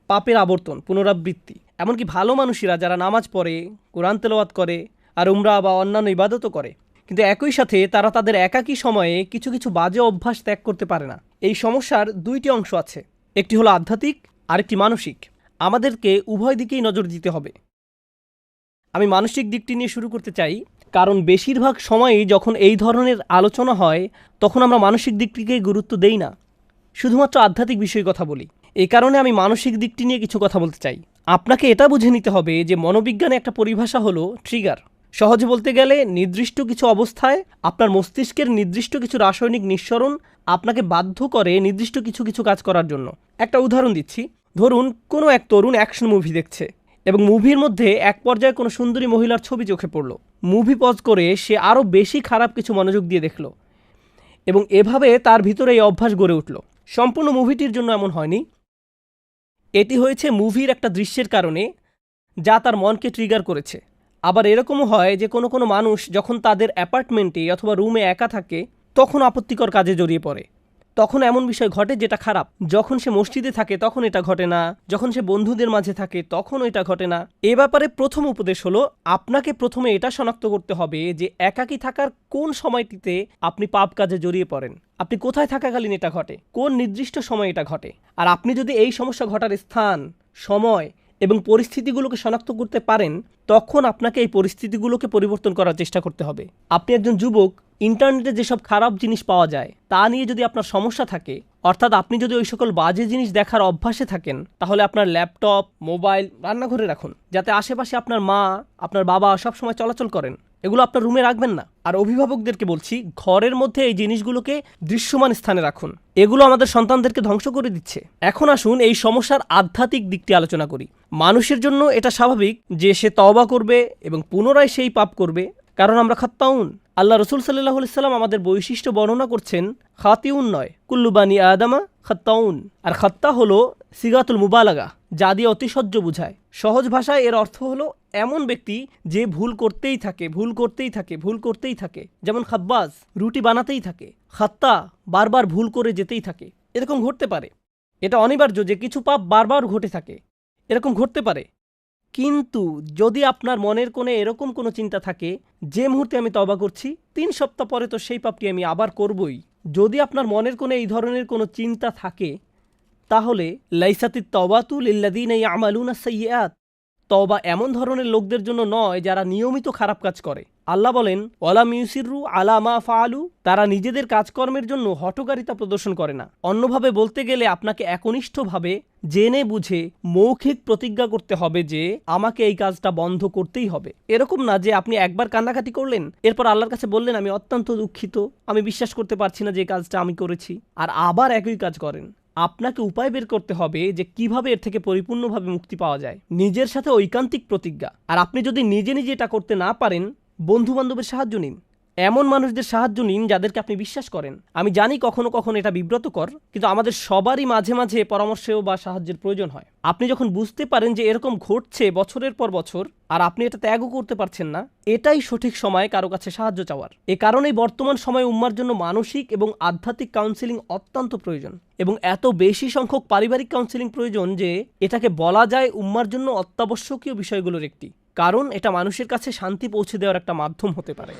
পাপের আবর্তন, পুনরাবৃত্তি। এমনকি ভালো মানুষেরা যারা নামাজ পড়ে, কোরআন তেলাওয়াত করে আর উমরা বা অন্যান্য ইবাদতও করে, কিন্তু একই সাথে তারা তাদের একাকী সময়ে কিছু কিছু বাজে অভ্যাস ত্যাগ করতে পারে না। এই সমস্যার দুইটি অংশ আছে, একটি হলো আধ্যাত্মিক, আরেকটি মানসিক। আমাদেরকে উভয় দিকেই নজর দিতে হবে। আমি মানসিক দিকটি নিয়ে শুরু করতে চাই, কারণ বেশিরভাগ সময়ই যখন এই ধরনের আলোচনা হয় তখন আমরা মানসিক দিকটিকে গুরুত্ব দেই না, শুধুমাত্র আধ্যাত্মিক বিষয়ে কথা বলি। এই কারণে আমি মানসিক দিকটি নিয়ে কিছু কথা বলতে চাই। আপনাকে এটা বুঝে নিতে হবে যে মনোবিজ্ঞানে একটা পরিভাষা হলো ট্রিগার। সহজে বলতে গেলে নির্দিষ্ট কিছু অবস্থায় আপনার মস্তিষ্কের নির্দিষ্ট কিছু রাসায়নিক নিঃসরণ আপনাকে বাধ্য করে নির্দিষ্ট কিছু কিছু কাজ করার জন্য। একটা উদাহরণ দিচ্ছি। ধরুন কোনো এক তরুণ অ্যাকশন মুভি দেখছে এবং মুভির মধ্যে এক পর্যায়ে কোনো সুন্দরী মহিলার ছবি চোখে পড়ল। মুভি পজ করে সে আরও বেশি খারাপ কিছু মনোযোগ দিয়ে দেখল এবং এভাবে তার ভিতরে এই অভ্যাস গড়ে উঠল। সম্পূর্ণ মুভিটির জন্য এমন হয়নি, এটি হয়েছে মুভির একটা দৃশ্যের কারণে যা তার মনকে ট্রিগার করেছে। আবার এরকমও হয় যে কোনো কোনো মানুষ যখন তাদের অ্যাপার্টমেন্টে অথবা রুমে একা থাকে তখন আপত্তিকর কাজে জড়িয়ে পড়ে। তখন এমন বিষয় ঘটে যেটা খারাপ। যখন সে মসজিদে থাকে তখন এটা ঘটে না, যখন সে বন্ধুদের মাঝে থাকে তখন এটা ঘটে না। এ ব্যাপারে প্রথম উপদেশ হলো, আপনাকে প্রথমে এটা শনাক্ত করতে হবে যে একাকী থাকার কোন সময়টিতে আপনি পাপ কাজে জড়িয়ে পড়েন, আপনি কোথায় থাকাকালীন এটা ঘটে, কোন নির্দিষ্ট সময় এটা ঘটে। আর আপনি যদি এই সমস্যা ঘটার স্থান, সময় এবং পরিস্থিতিগুলোকে শনাক্ত করতে পারেন, তখন আপনাকে এই পরিস্থিতিগুলোকে পরিবর্তন করার চেষ্টা করতে হবে। আপনি একজন যুবক, ইন্টারনেটে যেসব খারাপ জিনিস পাওয়া যায় তা নিয়ে যদি আপনার সমস্যা থাকে, অর্থাৎ আপনি যদি ওই সকল বাজে জিনিস দেখার অভ্যাসে থাকেন, তাহলে আপনার ল্যাপটপ, মোবাইল রান্নাঘরে রাখুন, যাতে আশেপাশে আপনার মা, আপনার বাবা সবসময় চলাচল করেন। এগুলো আপনার রুমে রাখবেন না। আর অভিভাবকদেরকে বলছি, ঘরের মধ্যে এই জিনিসগুলোকে দৃশ্যমান স্থানে রাখুন। এগুলো আমাদের সন্তানদেরকে ধ্বংস করে দিচ্ছে। এখন আসুন এই সমস্যার আধ্যাত্মিক দিকটি আলোচনা করি। মানুষের জন্য এটা স্বাভাবিক যে সে তওবা করবে এবং পুনরায় সেই পাপ করবে, কারণ আমরা খাত্তাউন। আল্লাহ রসুল সাল্লাল্লাহু আলাইহি সাল্লাম আমাদের বৈশিষ্ট্য বর্ণনা করছেন, খাতিউন নয়, কুল্লু বানি আদামা খাত্তাউন। আর খাত্তা হলো সিগাতুল মুবালাগা, যা দিয়ে অতিশয্য বুঝায়। সহজ ভাষায় এর অর্থ হলো এমন ব্যক্তি যে ভুল করতেই থাকে, ভুল করতেই থাকে, ভুল করতেই থাকে। যেমন খাব্বাজ রুটি বানাতেই থাকে, খাত্তা বারবার ভুল করে যেতেই থাকে। এরকম ঘটতে পারে, এটা অনিবার্য যে কিছু পাপ বারবার ঘটে থাকে, এরকম ঘটতে পারে। কিন্তু যদি আপনার মনের কোণে এরকম কোনো চিন্তা থাকে, যে মুহূর্তে আমি তওবা করছি 3 সপ্তাহ পরে তো সেই পাপটি আমি আবার করবই, যদি আপনার মনের কোণে এই ধরনের কোনো চিন্তা থাকে, তাহলে লাইসাতিত তাওবাতু লিল্লাযিনা ইয়ামালুনা সাইয়্যাত, তওবা এমন ধরনের লোকদের জন্য নয় যারা নিয়মিত খারাপ কাজ করে। আল্লাহ বলেন, ওয়ালাম ইউসিররু আলা মা ফাআলু, তারা নিজেদের কাজকর্মের জন্য হঠকারিতা প্রদর্শন করে না। অন্যভাবে বলতে গেলে আপনাকে একনিষ্ঠভাবে জেনে বুঝে মৌখিক প্রতিজ্ঞা করতে হবে যে আমাকে এই কাজটা বন্ধ করতেই হবে। এরকম না যে আপনি একবার কান্নাকাটি করলেন, এরপর আল্লাহর কাছে বললেন আমি অত্যন্ত দুঃখিত, আমি বিশ্বাস করতে পারছি না যে কাজটা আমি করেছি, আর আবার একই কাজ করেন। আপনাকে উপায় বের করতে হবে যে কিভাবে এর থেকে পরিপূর্ণভাবে মুক্তি পাওয়া যায়। নিজের সাথে ঐকান্তিক প্রতিজ্ঞা। আর আপনি যদি নিজে নিজে এটা করতে না পারেন, বন্ধু বান্ধবের সাহায্য নিন, এমন মানুষদের সাহায্য নিন যাদেরকে আপনি বিশ্বাস করেন। আমি জানি কখনো কখনো এটা বিব্রতকর, কিন্তু আমাদের সবারই মাঝে মাঝে পরামর্শেও বা সাহায্যের প্রয়োজন হয়। আপনি যখন বুঝতে পারেন যে এরকম ঘটছে বছরের পর বছর আর আপনি এটা ত্যাগও করতে পারছেন না, এটাই সঠিক সময় কারো কাছে সাহায্য চাওয়ার। এ কারণেই বর্তমান সময়ে উম্মার জন্য মানসিক এবং আধ্যাত্মিক কাউন্সেলিং অত্যন্ত প্রয়োজন, এবং এত বেশি সংখ্যক পারিবারিক কাউন্সেলিং প্রয়োজন যে এটাকে বলা যায় উম্মার জন্য অত্যাবশ্যকীয় বিষয়গুলোর একটি, কারণ এটা মানুষের কাছে শান্তি পৌঁছে দেওয়ার একটা মাধ্যম হতে পারে।